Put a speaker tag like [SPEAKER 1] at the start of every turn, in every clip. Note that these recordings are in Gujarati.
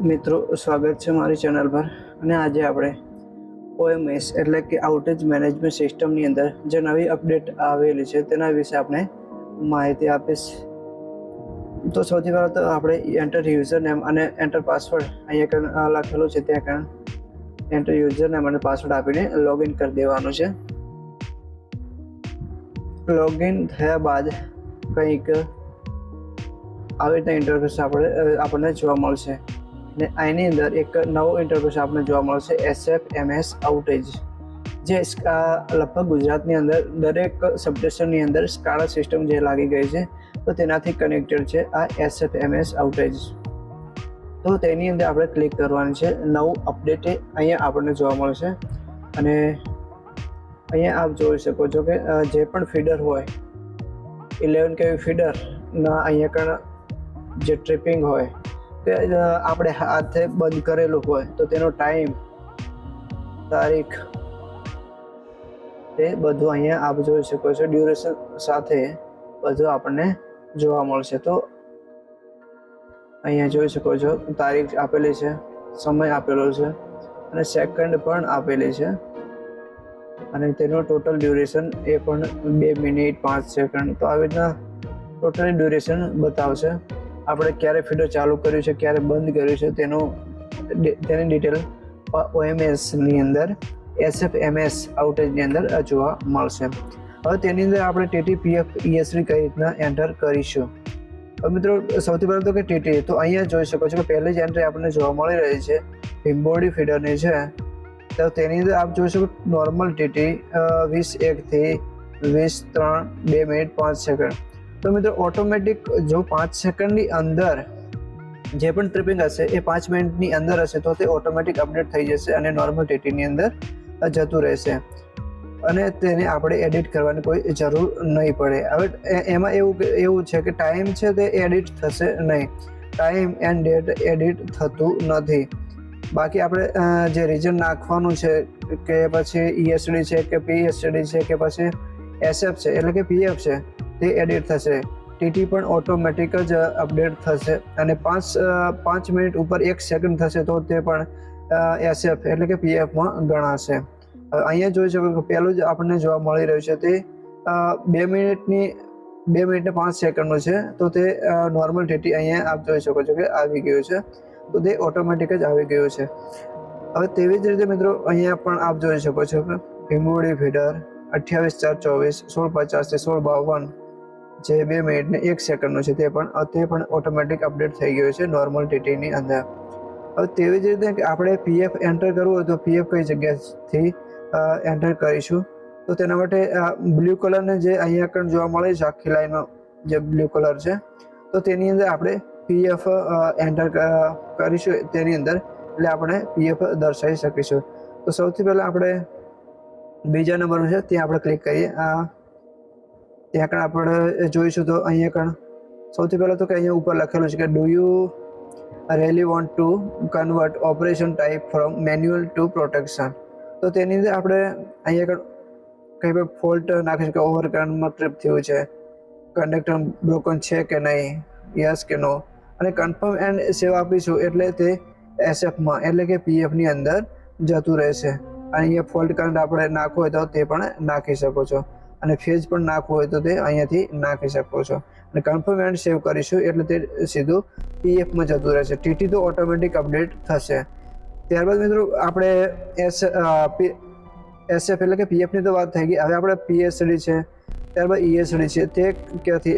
[SPEAKER 1] મિત્રો, સ્વાગત છે મારી ચેનલ પર. અને આજે આપણે OMS એટલે કે આઉટેજ મેનેજમેન્ટ સિસ્ટમની અંદર જે નવી અપડેટ આવેલી છે તેના વિશે આપણે માહિતી આપીશ. તો સૌથી પહેલાં તો આપણે એન્ટર યુઝર નેમ અને એન્ટર પાસવર્ડ અહીંયા લખેલું છે ત્યાં એન્ટર યુઝર નેમ અને પાસવર્ડ આપીને લોગિન કરી દેવાનું છે. લોગિન થયા બાદ કંઈક આવી રીતના ઇન્ટરફેસ આપણને જોવા મળશે. ને આની અંદર એક નવો ઇન્ટરફેસ આપણને જોવા મળશે, SFMS આઉટેજ, જે લગભગ ગુજરાતની અંદર દરેક સબસ્ટેશનની અંદર સ્કાડા સિસ્ટમ જે લાગી ગઈ છે તો તેનાથી કનેક્ટેડ છે આ SFMS આઉટેજ. તો તેની અંદર આપણે ક્લિક કરવાની છે. નવું અપડેટ અહીંયા આપણને જોવા મળશે. અને અહીંયા આપ જોઈ શકો છો કે જે પણ ફીડર હોય 11 kV ફીડરના અહીંયા જે ટ્રિપિંગ હોય કે આપણે હાથે બંધ કરેલું હોય તો તેનો ટાઈમ, તારીખ, તે બધું અહીંયા આપ જોઈ શકો છો. ડ્યુરેશન સાથે બધું આપણને જોવા મળશે. તો અહીંયા જોઈ શકો છો તારીખ આપેલી છે, સમય આપેલો છે અને સેકન્ડ પણ આપેલી છે. અને તેનો ટોટલ ડ્યુરેશન એ પણ 2 મિનિટ 5 સેકન્ડ. તો આવી રીતના ટોટલ ડ્યુરેશન બતાવશે. આપણે ક્યારે ફીડર ચાલુ કર્યું છે, ક્યારે બંધ કર્યું છે તેની ડિટેલ OMSની અંદર SFMS આઉટેજની અંદર જોવા મળશે. હવે તેની અંદર આપણે TT, PF, ESD કઈ રીતના એન્ટર કરીશું. હવે મિત્રો, સૌથી પહેલાં તો કે TT, તો અહીંયા જોઈ શકો છો કે પહેલી જ એન્ટ્રી આપણને જોવા મળી રહી છે ભીમબોડી ફીડરની છે. તો તેની અંદર આપ જોઈ શકો નોર્મલ TT 20:1 થી 20:3 2 મિનિટ 5 સેકન્ડ. તો મિત્રો, ઓટોમેટિક જો 5 સેકન્ડની અંદર જે પણ ટ્રિપિંગ હશે એ 5 મિનિટની અંદર હશે તો તે ઓટોમેટિક અપડેટ થઈ જશે અને નોર્મલ TTની અંદર જતું રહેશે અને તેને આપણે એડિટ કરવાની કોઈ જરૂર નહીં પડે. હવે એમાં એવું છે કે ટાઈમ છે તે એડિટ થશે નહીં. ટાઈમ એન્ડ ડેટ એડિટ થતું નથી. બાકી આપણે જે રીજન નાખવાનું છે કે પછી ESD છે કે PSD છે કે પછી SF છે એટલે કે PF છે તે એડિટ થશે. TT પણ ઓટોમેટિક જ અપડેટ થશે અને 5 મિનિટ ઉપર 1 સેકન્ડ થશે તો તે પણ SF એટલે કે PFમાં ગણાશે. અહીંયા જોઈ શકો કે પહેલું જ આપણને જોવા મળી રહ્યું છે તે 2 મિનિટ 5 સેકન્ડનું છે. તો તે નોર્મલ TT અહીંયા આપ જોઈ શકો છો કે આવી ગયું છે. તો તે ઓટોમેટિક જ આવી ગયું છે. હવે તેવી જ રીતે મિત્રો, અહીંયા પણ આપ જોઈ શકો છો કે ભીમબોડી ફીડર 28/4/24 16:50 થી 16:52 જે 2 મિનિટ ને 1 સેકન્ડનું છે તે પણ ઓટોમેટિક અપડેટ થઈ ગયું છે નોર્મલ TTની અંદર. હવે તેવી જ રીતે આપણે PF એન્ટર કરવું હોય તો PF કઈ જગ્યાથી એન્ટર કરીશું. તો તેના માટે બ્લુ કલરને જે અહીંયા આગળ જોવા મળે છે આખી લાઈનનો જે બ્લુ કલર છે તો તેની અંદર આપણે PF એન્ટર કરીશું તેની અંદર, એટલે આપણે PF દર્શાવી શકીશું. તો સૌથી પહેલાં આપણે બીજા નંબરનું છે ત્યાં આપણે ક્લિક કરીએ. ત્યાં આગળ આપણે જોઈશું તો અહીંયા આગળ સૌથી પહેલાં તો કે અહીંયા ઉપર લખેલું છે કે do you really want to convert operation type from manual to protection. તો તેની અંદર આપણે અહીંયા આગળ કંઈ પણ ફોલ્ટ નાખીશું કે ઓવરકરન્ટમાં ટ્રિપ થયું છે, કંડક્ટર બ્રોકન છે કે નહીં, યસ કે નો, અને કન્ફર્મ એન્ડ સેવ આપીશું એટલે તે SFમાં એટલે કે PFની અંદર જતું રહેશે. અહીંયા ફોલ્ટ કરંટ આપણે નાખવો હોય તો તે પણ નાખી શકો છો અને ફેઝ પણ નાખવું હોય તો તે અહીંયાથી નાખી શકો છો. અને કન્ફર્મ એન્ડ સેવ કરીશું એટલે તે સીધું PFમાં જતું રહેશે. TT તો ઓટોમેટિક અપડેટ થશે. ત્યારબાદ મિત્રો આપણે SF એટલે કે PFની તો વાત થઈ ગઈ. હવે આપણે PSD છે, ત્યારબાદ ESD છે તે ક્યાંથી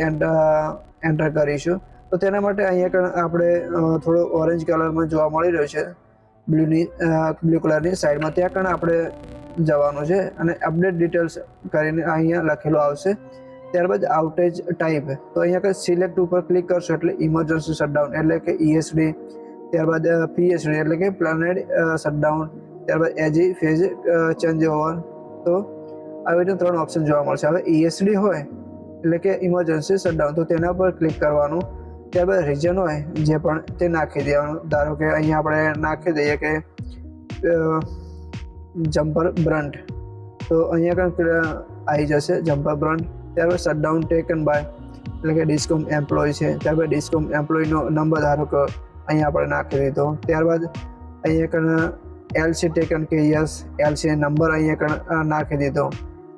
[SPEAKER 1] એન્ટર કરીશું. તો તેના માટે અહીંયા આપણે થોડો ઓરેન્જ કલરમાં જોવા મળી રહ્યો છે બ્લુ કલરની સાઈડમાં, ત્યાં પણ આપણે જવાનું છે અને અપડેટ ડિટેલ્સ કરીને અહીંયા લખેલું આવશે. ત્યારબાદ આઉટેજ ટાઈપ, તો અહીંયા સિલેક્ટ ઉપર ક્લિક કરશો એટલે ઇમરજન્સી શટડાઉન એટલે કે ESD, ત્યારબાદ PSD એટલે કે પ્લાનેડ શટડાઉન, ત્યારબાદ એજી ફેઝ ચેન્જ ઓવર. તો આવી રીતે 3 ઓપ્શન જોવા મળશે. હવે ESD હોય એટલે કે ઇમરજન્સી શટડાઉન, તો તેના પર ક્લિક કરવાનું. ત્યારબાદ રીજન હોય જે પણ તે નાખી દેવાનું. ધારો કે અહીંયા આપણે નાખી દઈએ કે જમ્પર બ્રન્ટ, તો અહીંયા આવી જશે જમ્પર બ્રન્ટ. ત્યારબાદ શટડાઉન ટેકન બાય એટલે કે ડિસ્કોમ એમ્પ્લોય છે. ત્યારબાદ ડિસ્કોમ એમ્પ્લોયનો નંબર ધારો કે અહીંયા આપણે નાખી દીધો. ત્યારબાદ અહીંયા કણ એલસી ટેકન કે યસ, એલસી નંબર અહીંયા કણ નાખી દીધો.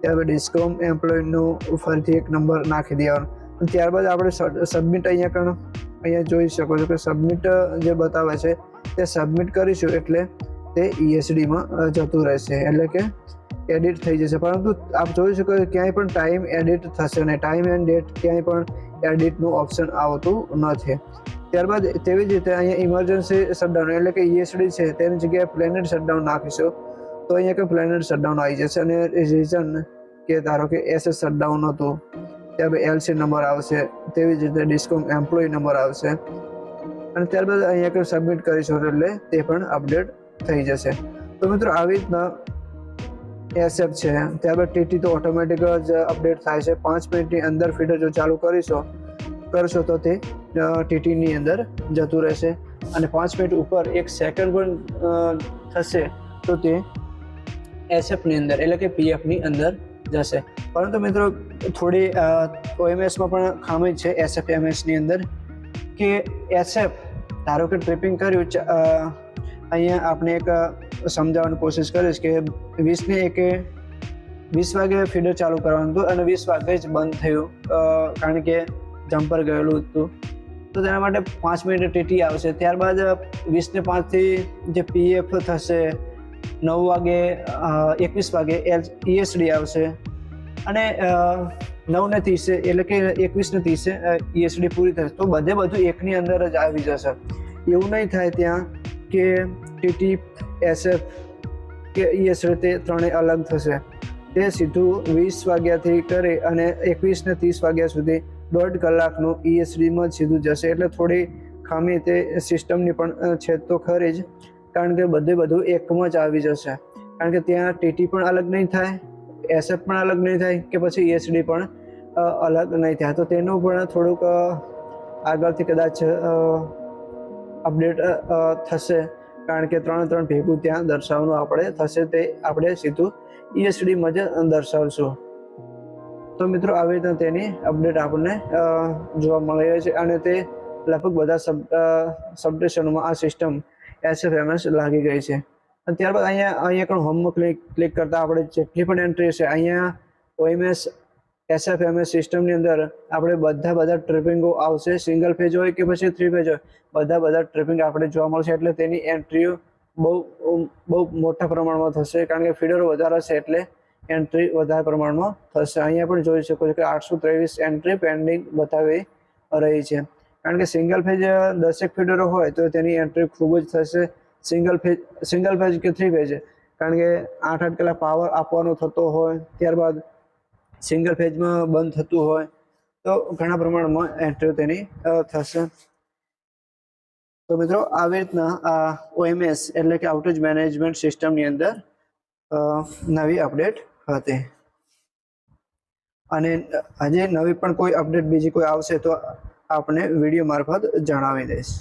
[SPEAKER 1] ત્યારબાદ ડિસ્કોમ એમ્પ્લોયનું ફરીથી એક નંબર નાખી દેવાનો. ત્યારબાદ આપણે સબમિટ અહીંયા જોઈ શકો છો કે સબમિટ જે બતાવે છે તે સબમિટ કરીશું એટલે તે ESDમાં જતું રહેશે, એટલે કે એડિટ થઈ જશે. પરંતુ આપ જોઈ શકો છો ક્યાંય પણ ટાઈમ એડિટ થશે નહીં, ટાઈમ એન્ડ ડેટ ક્યાંય પણ એડિટનું ઓપ્શન આવતું નથી. ત્યારબાદ તેવી જ રીતે અહીંયા ઇમરજન્સી શટડાઉન એટલે કે ESD છે તેની જગ્યાએ પ્લેનેટ શટડાઉન નાખીશું તો અહીંયા કે પ્લેનેટ શટડાઉન આવી જશે. અને રીઝન કે ધારો કે SS શટડાઉન હતું, ત્યારબાદ LC નંબર આવશે, તેવી જ રીતે ડિસ્કોમ એમ્પ્લોય નંબર આવશે. અને ત્યારબાદ અહીંયા કે સબમિટ કરીશું એટલે તે પણ અપડેટ થઈ જશે. તો મિત્રો આવી રીતના SF છે. ત્યારબાદ TT તો ઓટોમેટિક જ અપડેટ થાય છે. 5 મિનિટની અંદર ફીડર જો ચાલુ કરશો તો તે TTની અંદર જતું રહેશે. અને 5 મિનિટ ઉપર 1 સેકન્ડ પણ થશે તો તે SFની અંદર એટલે કે PFની અંદર જશે. પરંતુ મિત્રો થોડી OMSમાં પણ ખામી છે SFMSની અંદર કે SF ધારો કે ટ્રિપિંગ કર્યું, અહીંયા આપણે એક સમજાવવાની કોશિશ કરીશ કે 20 વાગે ફીડર ચાલુ કરવાનું હતું અને 20 વાગે જ બંધ થયું કારણ કે જમ્પર ગયેલું હતું. તો તેના માટે 5 મિનિટ TT આવશે. ત્યારબાદ 20:05 થી જે PF થશે, 9 વાગે 21 વાગે ESD આવશે અને 9:30 એટલે કે 21:30 ESD પૂરી થશે. તો બધું એકની અંદર જ આવી જશે. એવું નહીં થાય ત્યાં કે TT, SF કે ESD તે ત્રણેય અલગ થશે. તે સીધું 20 વાગ્યાથી કરી અને 21:30 વાગ્યા સુધી 1.5 કલાકનું ESDમાં જ સીધું જશે. એટલે થોડી ખામી તે સિસ્ટમની પણ છે તો ખરી જ, કારણ કે બધું એકમાં જ આવી જશે. કારણ કે ત્યાં TT પણ અલગ નહીં થાય, SF પણ અલગ નહીં થાય કે પછી ESD પણ અલગ નહીં થાય. તો તેનું પણ થોડુંક આગળથી કદાચ અપડેટ થશે, કારણ કે 3 ભેગું ત્યાં દર્શાવવાનું આપણે થશે, તે આપણે સીધું ESDમાં જ દર્શાવશું. તો મિત્રો આવી રીતના તેની અપડેટ આપણને જોવા મળી રહી છે અને તે લગભગ બધા સબસ્ટેશનોમાં આ સિસ્ટમ SFMS લાગી ગઈ છે. અને ત્યારબાદ અહીંયા પણ હોમમાં ક્લિક કરતાં આપણે જેટલી પણ એન્ટ્રી છે અહીંયા OMS SFMS સિસ્ટમની અંદર આપણે બધા ટ્રિપિંગો આવશે. સિંગલ ફેજ હોય કે પછી 3 ફેજ હોય, બધા ટ્રિપિંગ આપણે જોવા મળશે. એટલે તેની એન્ટ્રીઓ બહુ મોટા પ્રમાણમાં થશે, કારણ કે ફીડરો વધારે છે એટલે એન્ટ્રી વધારે પ્રમાણમાં થશે. અહીંયા પણ જોઈ શકો છો કે 823 એન્ટ્રી પેન્ડિંગ બતાવી રહી છે. કારણ કે સિંગલ ફેજ 10 ફીડરો હોય તો તેની એન્ટ્રી ખૂબ જ થશે. સિંગલ ફેજ કે 3 ફેજ, કારણ કે 8 કલાક પાવર આપવાનો થતો હોય, ત્યારબાદ સિંગલ ફેજમાં બંધ થતું હોય તો ઘણા પ્રમાણમાં એન્ટ્રી તેની થશે. તો મિત્રો આવી રીતના OMS એટલે કે આઉટેજ મેનેજમેન્ટ સિસ્ટમની અંદર નવી અપડેટ હતી. અને હજી નવી પણ કોઈ અપડેટ બીજી કોઈ આવશે તો આપણે વિડીયો મારફત જણાવી દઈશ.